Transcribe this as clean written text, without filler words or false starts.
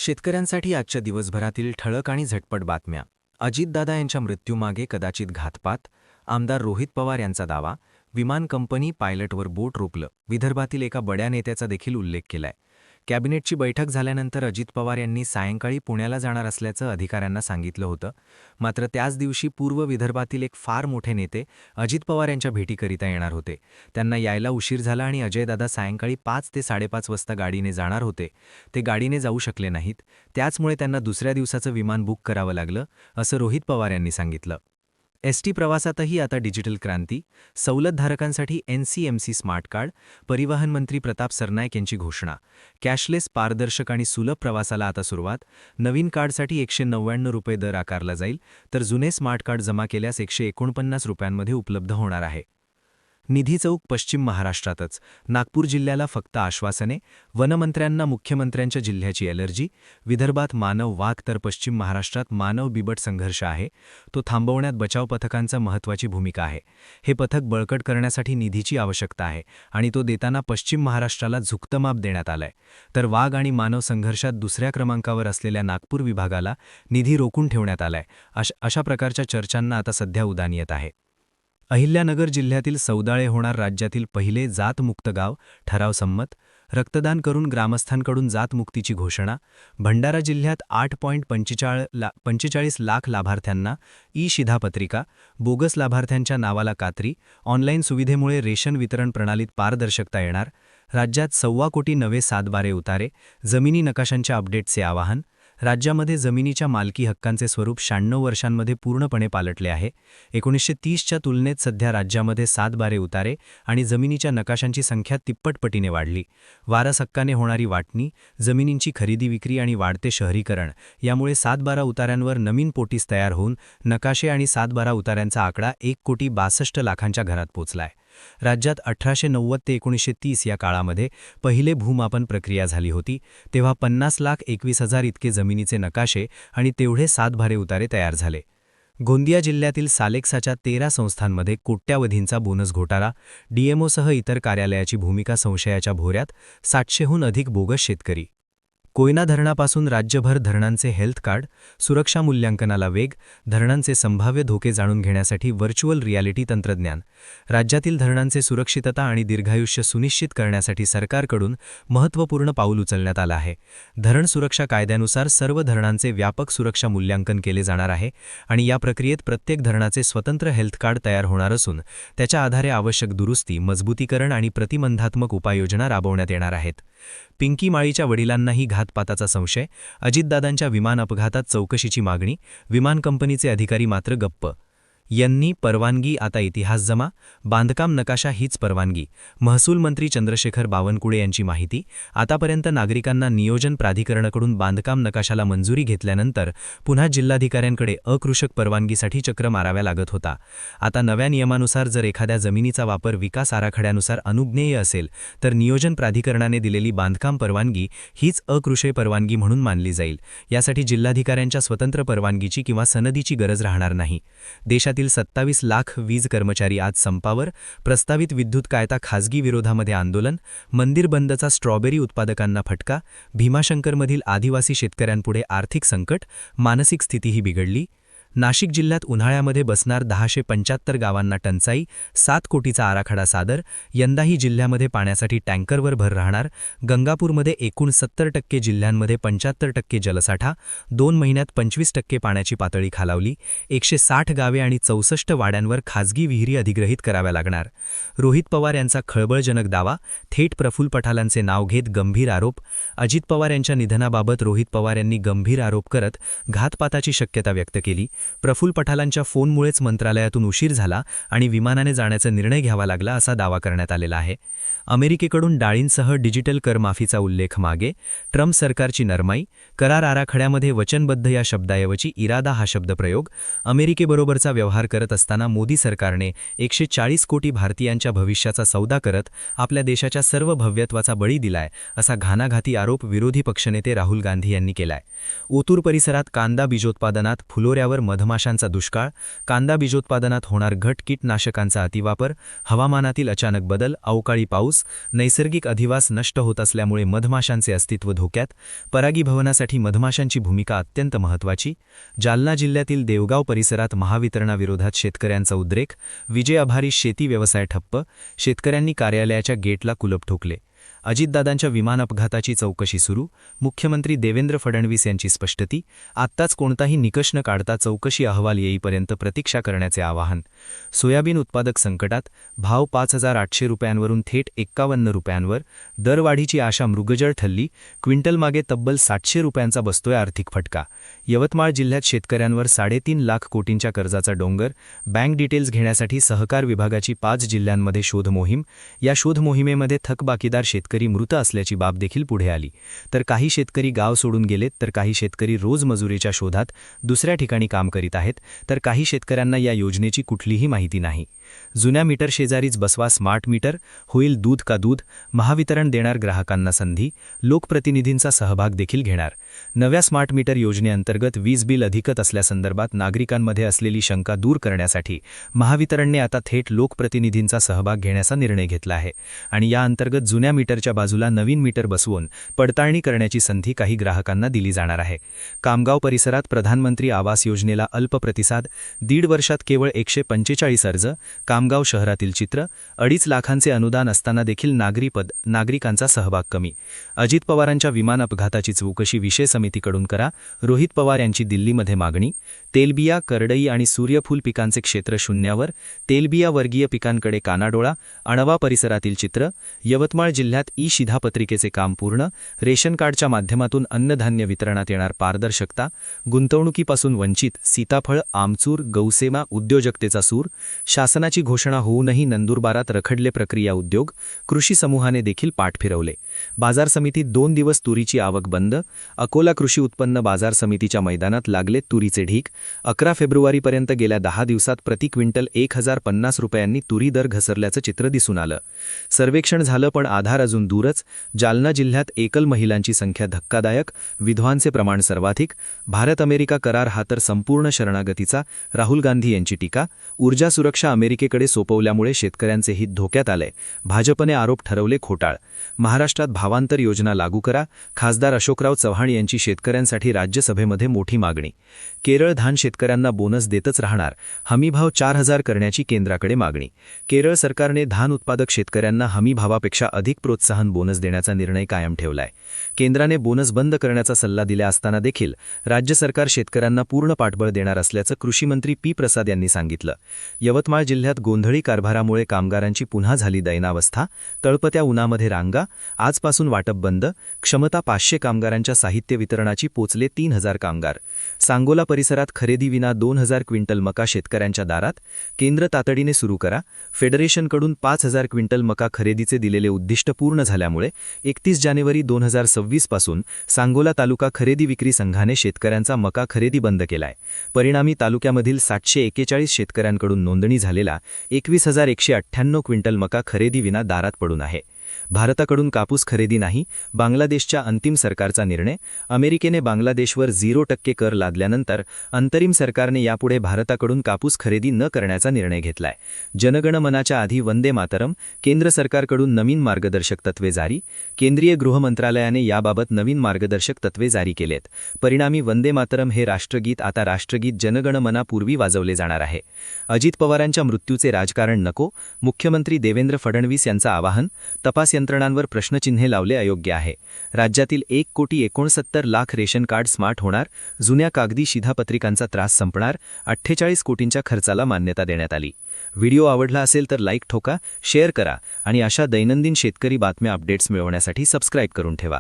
शेतकऱ्यांसाठी आजच्या दिवसभरातील ठळक आणि झटपट बातम्या. अजितदादा यांच्या मृत्यूमागे कदाचित घातपात, आमदार रोहित पवार यांचा दावा, विमान कंपनी पायलटवर बोट रोपलं, विदर्भातील एका बड्या नेत्याचा देखील उल्लेख केलाय. कॅबिनेटची बैठक झाल्यानंतर अजित पवार यांनी सायंकाळी पुण्याला जाणार असल्याचं अधिकाऱ्यांना सांगितलं होतं. मात्र त्याच दिवशी पूर्व विदर्भातील एक फार मोठे नेते अजित पवार यांच्या भेटीकरिता येणार होते. त्यांना यायला उशीर झाला आणि अजयदादा सायंकाळी 5 ते 5:30 वाजता गाडीने जाणार होते. ते गाडीने जाऊ शकले नाहीत. त्याचमुळे त्यांना दुसऱ्या दिवसाचं विमान बुक करावं लागलं, असं रोहित पवार यांनी सांगितलं. एसटी प्रवासातही आता डिजिटल क्रांती, सवलतधारकांसाठी NCMC स्मार्ट कार्ड, परिवहन मंत्री प्रताप सरनाईक यांची घोषणा. कॅशलेस, पारदर्शक आणि सुलभ प्रवासाला आता सुरुवात. नवीन कार्डसाठी ₹199 दर आकारला जाईल, तर जुने स्मार्ट कार्ड जमा केल्यास ₹149 उपलब्ध होणार आहे. निधी चौक पश्चिम महाराष्ट्रातच, नागपूर जिल्ह्याला फक्त आश्वासने, वनमंत्र्यांना मुख्यमंत्र्यांच्या जिल्ह्याची ॲलर्जी. विदर्भात मानव वाघ तर पश्चिम महाराष्ट्रात मानव बिबट संघर्ष आहे. तो थांबवण्यात बचाव पथकांचा महत्त्वाची भूमिका आहे. हे पथक बळकट करण्यासाठी निधीची आवश्यकता आहे आणि तो देताना पश्चिम महाराष्ट्राला झुकतं माप देण्यात आलंय. तर वाघ आणि मानव संघर्षात दुसऱ्या क्रमांकावर असलेल्या नागपूर विभागाला निधी रोखून ठेवण्यात आलाय. अशा प्रकारच्या चर्चांना आता सध्या उधाण येत आहे. अहिल्यानगर जिल्ह्यातील सौदाळे होणार राज्यातील पहिले जातमुक्त गाव, ठराव संमत. रक्तदान करून ग्रामस्थांकडून जातमुक्तीची घोषणा. भंडारा जिल्ह्यात 8.45 लाख लाभार्थ्यांना शिधापत्रिका. बोगस लाभार्थ्यांच्या नावाला कात्री. ऑनलाईन सुविधेमुळे रेशन वितरण प्रणालीत पारदर्शकता येणार. राज्यात 1.25 कोटी नवे सातबारे उतारे. जमिनी नकाशांच्या अपडेटचे आवाहन. राज्यामध्ये जमिनीच्या मालकी हक्कांचे स्वरूप 96 वर्षांमध्ये पूर्णपणे पालटले आहे. 1930च्या तुलनेत सध्या राज्यामध्ये सातबारे उतारे आणि जमिनीच्या नकाशांची संख्या तिप्पटपटीने वाढली. वारस हक्काने होणारी वाटणी, जमिनींची खरेदी विक्री आणि वाढते शहरीकरण यामुळे सातबारा उतार्यांवर नवीन पोटीस तयार होऊन नकाशे आणि सातबारा उतार्यांचा आकडा 1,62,00,000 घरात पोचलाय. राज्यात 1890 ते 1930 या काळामध्ये पहिले भूमापन प्रक्रिया झाली होती. तेव्हा 50,21,000 इतके जमिनीचे नकाशे आणि तेवढे सातबारे उतारे तयार झाले. गोंदिया जिल्ह्यातील सालेक्साच्या 13 संस्थांमध्ये कोट्यावधींचा बोनस घोटाळा. DMOसह इतर कार्यालयाची भूमिका संशयाच्या भोवऱ्यात. 700हून अधिक बोगस शेतकरी. कोयना धरणापासून राज्यभर धरणांचे हेल्थ कार्ड. सुरक्षा मूल्यांकनाला वेग. धरणांचे संभाव्य धोके जाणून घेण्यासाठी व्हर्च्युअल रियालिटी तंत्रज्ञान. राज्यातील धरणांचे सुरक्षितता आणि दीर्घायुष्य सुनिश्चित करण्यासाठी सरकारकडून महत्त्वपूर्ण पाऊल उचलण्यात आलं आहे. धरण सुरक्षा कायद्यानुसार सर्व धरणांचे व्यापक सुरक्षा मूल्यांकन केले जाणार आहे आणि या प्रक्रियेत प्रत्येक धरणाचे स्वतंत्र हेल्थ कार्ड तयार होणार असून त्याच्या आधारे आवश्यक दुरुस्ती, मजबूतीकरण आणि प्रतिबंधात्मक उपाययोजना राबवण्यात येणार आहेत. पिंकी माळीच्या वडिलांनाही घातपाताचा संशय. अजितदादांच्या विमान अपघातात चौकशीची मागणी. विमान कंपनीचे अधिकारी मात्र गप्प. यांनी परवानगी आता इतिहास जमा. बांधकाम नकाशा हीच परवानगी. महसूल मंत्री चंद्रशेखर बावनकुळे यांची माहिती. आतापर्यंत नागरिकांना नियोजन प्राधिकरणाकडून बांधकाम नकाशाला मंजुरी घेतल्यानंतर पुन्हा जिल्हाधिकाऱ्यांकडे अकृषक परवानगीसाठी चक्र माराव्या लागत होता. आता नव्या नियमानुसार जर एखाद्या जमिनीचा वापर विकास आराखड्यानुसार अनुज्ञेय असेल तर नियोजन प्राधिकरणाने दिलेली बांधकाम परवानगी हीच अकृषय परवानगी म्हणून मानली जाईल. यासाठी जिल्हाधिकाऱ्यांच्या स्वतंत्र परवानगीची किंवा सनदीची गरज राहणार नाही. देशातील 27 लाख वीज कर्मचारी आज संपावर. प्रस्तावित विद्युत कायदा खासगी विरोधामध्ये आंदोलन. मंदिर बंदचा स्ट्रॉबेरी उत्पादकांना फटका. भीमाशंकरमधील आदिवासी शेतकऱ्यांपुढे आर्थिक संकट. मानसिक स्थितीही बिघडली. नाशिक जिल्ह्यात उन्हाळ्यामध्ये बसणार 1075 गावांना टंचाई. 7 कोटीचा आराखडा सादर. यंदाही जिल्ह्यामध्ये पाण्यासाठी टँकरवर भर राहणार. गंगापूरमध्ये एकूण 70% जिल्ह्यांमध्ये 75% जलसाठा. 2 महिन्यात 25% पाण्याची पातळी खालावली. 160 गावे आणि 64 वाड्यांवर खासगी विहिरी अधिग्रहित कराव्या लागणार. रोहित पवार यांचा खळबळजनक दावा. थेट प्रफुल्ल पठालांचे नाव घेत गंभीर आरोप. अजित पवार यांच्या निधनाबाबत रोहित पवार यांनी गंभीर आरोप करत घातपाताची शक्यता व्यक्त केली. प्रफुल्ल पठालांच्या फोनमुळेच मंत्रालयातून उशीर झाला आणि विमानाने जाण्याचा निर्णय घ्यावा लागला असा दावा करण्यात आलेला आहे. अमेरिकेकडून डाळींसह डिजिटल करमाफीचा उल्लेख मागे. ट्रम्प सरकारची नरमाई. करार आराखड्यामध्ये वचनबद्ध या शब्दाऐवजी इरादा हा शब्दप्रयोग. अमेरिकेबरोबरचा व्यवहार करत असताना मोदी सरकारने 140 कोटी भारतीयांच्या भविष्याचा सौदा करत आपल्या देशाच्या सर्व भव्यत्वाचा बळी दिलाय असा घाणाघाती आरोप विरोधी पक्षनेते राहुल गांधी यांनी केलाय. ओतूर परिसरात कांदा बीजोत्पादनात फुलोऱ्यावर मधमाशांचा दुष्काळ. कांदा बीजोत्पादनात होणार घट. कीटनाशकांचा अतिवापर. हवामानातील अचानक बदल. अवकाळी पाऊस. पाऊस, नैसर्गिक अधिवास नष्ट होत असल्यामुळे मधमाशांचे अस्तित्व धोक्यात, परागीभवनासाठी मधमाशांची भूमिका अत्यंत महत्त्वाची. जालना जिल्ह्यातील देवगाव परिसरात महावितरणाविरोधात शेतकऱ्यांचा उद्रेक, विजेअभारी शेती व्यवसाय ठप्प, शेतकऱ्यांनी कार्यालयाच्या गेटला कुलूप ठोकले. अजितदादांच्या विमान अपघाताची चौकशी सुरू, मुख्यमंत्री देवेंद्र फडणवीस यांची स्पष्टती, आत्ताच कोणताही निकष न काढता चौकशी अहवाल येईपर्यंत प्रतीक्षा करण्याचे आवाहन. सोयाबीन उत्पादक संकटात, भाव 5,800 रुपयांवरून थेट 51 रुपयांवर, दरवाढीची आशा मृगजळ ठरली, क्विंटलमागे तब्बल 700 रुपयांचा बसतोय आर्थिक फटका. यवतमाळ जिल्ह्यात शेतकऱ्यांवर 3.5 लाख कोटींच्या कर्जाचा डोंगर, बँक डिटेल्स घेण्यासाठी सहकार विभागाची 5 जिल्ह्यांमध्ये शोध मोहीम. या शोध मोहिमेमध्ये थकबाकीदार शेतकरी मृत असल्याची बाब देखील पुढे आली. तर काही शेतकरी गाव सोडून गेलेत, तर काही शेतकरी रोजमजुरीच्या शोधात दुसऱ्या ठिकाणी काम करीत आहेत, तर काही शेतकऱ्यांना या योजनेची कुठलीही माहिती नाही. जुन्या मीटर शेजारीच बसवा स्मार्ट मीटर, होईल दूध का दूध. महावितरण देणार ग्राहकांना संधी, लोकप्रतिनिधींचा सहभाग देखील घेणार. नव्या स्मार्ट मीटर योजनेअंतर्गत वीज बिल अधिकत असल्यासंदर्भात नागरिकांमध्ये असलेली शंका दूर करण्यासाठी महावितरणने आता थेट लोकप्रतिनिधींचा सहभाग घेण्याचा निर्णय घेतला आहे आणि या अंतर्गत जुन्या मीटरच्या बाजूला नवीन मीटर बसवून पडताळणी करण्याची संधी काही ग्राहकांना दिली जाणार आहे. कामगाव परिसरात प्रधानमंत्री आवास योजनेला अल्प प्रतिसाद, 1.5 वर्षात केवळ 145 अर्ज. कामगाव शहरातील चित्र, 2.5 लाखांचे अनुदान असताना देखील नागरिकांचा सहभाग कमी. अजित पवारांच्या विमान अपघाताची चौकशी विशेष समितीकडून करा, रोहित पवार यांची दिल्लीमध्ये मागणी. तेलबिया, करडई आणि सूर्यफूल पिकांचे क्षेत्र शून्यावर, तेलबिया वर्गीय पिकांकडे कानाडोळा. अणवा परिसरातील चित्र, यवतमाळ जिल्ह्यात शिधापत्रिकेचे काम पूर्ण, रेशन कार्डच्या माध्यमातून अन्नधान्य वितरणात येणार पारदर्शकता. गुंतवणुकीपासून वंचित, सीताफळ, आमचूर, गौसेमा, उद्योजकतेचा सूर. शासनाची घोषणा होऊनही नंदुरबारात रखडले प्रक्रिया उद्योग, कृषी समूहाने देखील पाठ फिरवले. बाजार समितीत 2 दिवस तुरीची आवक बंद. अकोला कृषी उत्पन्न बाजार समितीच्या मैदानात लागले तुरीचे ढीक. 11 फेब्रुवारीपर्यंत गेल्या 10 दिवसात प्रति क्विंटल 1,050 रुपयांनी तुरी दर घसरल्याचं चित्र दिसून आलं. सर्वेक्षण झालं पण आधार अजून दूरच. जालना जिल्ह्यात एकल महिलांची संख्या धक्कादायक, विधवांचे प्रमाण सर्वाधिक. भारत अमेरिका करार हा तर संपूर्ण शरणागतीचा, राहुल गांधी यांची टीका. ऊर्जा सुरक्षा अमेरिकेकडे सोपवल्यामुळे शेतकऱ्यांचे हित धोक्यात आले, भाजपने आरोप ठरवले खोटाळ. महाराष्ट्रात भावांतर योजना लागू करा, खासदार अशोकराव चव्हाण यांची शेतकऱ्यांसाठी राज्यसभेमध्ये मोठी मागणी. केरळ धान शेतकऱ्यांना बोनस देतच राहणार, हमीभाव 4,000 करण्याची केंद्राकडे मागणी. केरळ सरकारने धान उत्पादक शेतकऱ्यांना हमीभावापेक्षा अधिक प्रोत्साहन बोनस देण्याचा निर्णय कायम ठेवलाय. केंद्राने बोनस बंद करण्याचा सल्ला दिला असताना देखील राज्य सरकार शेतकऱ्यांना पूर्ण पाठबळ देणार असल्याचं कृषीमंत्री पी प्रसाद यांनी सांगितलं. यवतमाळ जिल्ह्यात गोंधळी कारभारामुळे कामगारांची पुन्हा झाली दैनावस्था, तळपत्या उन्हामध्ये रांगा. आजपासून वाटप बंद, क्षमता 500 कामगारांच्या साहित्य वितरणाची पोचले 3,000 कामगार. सांगोला परिसरात खरेदीविना 2,000 क्विंटल मका शेतकऱ्यांच्या दारात, केंद्र तातडीने सुरू करा. फेडरेशनकडून 5,000 क्विंटल मका खरेदीचे दिलेले उद्दिष्ट पूर्ण झाल्यामुळे 31 जानेवारी 2026 पासून सांगोला तालुका खरेदी विक्री संघाने शेतकऱ्यांचा मका खरेदी बंद केलाय. परिणामी तालुक्यामधील 741 शेतकऱ्यांकडून नोंदणी झालेला 21,198 क्विंटल मका खरेदीविना दारात पडून आहे. भारताकडून कापूस खरेदी नाही, बांगलादेशच्या अंतिम सरकारचा निर्णय. अमेरिकेने बांगलादेशवर 0% कर लादल्यानंतर अंतरिम सरकारने यापुढे भारताकडून कापूस खरेदी न करण्याचा निर्णय घेतलाय. जनगणमनाच्या आधी वंदे मातरम, केंद्र सरकारकडून नवीन मार्गदर्शक तत्वे जारी. केंद्रीय गृह मंत्रालयाने याबाबत नवीन मार्गदर्शक तत्वे जारी केलेत. परिणामी वंदे मातरम हे राष्ट्रगीत आता राष्ट्रगीत जनगणमनापूर्वी वाजवले जाणार आहे. अजित पवारांच्या मृत्यूचे राजकारण नको, मुख्यमंत्री देवेंद्र फडणवीस यांचं आवाहन. तपास यंत्रणांवर प्रश्नचिन्हे लावले अयोग्य आहे. राज्यातील 1,69,00,000 रेशन कार्ड स्मार्ट होणार, जुन्या कागदी शिधापत्रिकांचा त्रास संपणार, 48 कोटींच्या खर्चाला मान्यता देण्यात आली. व्हिडिओ आवडला असेल तर लाईक ठोका, शेअर करा आणि अशा दैनंदिन शेतकरी बातम्या अपडेट्स मिळवण्यासाठी सबस्क्राईब करून ठेवा.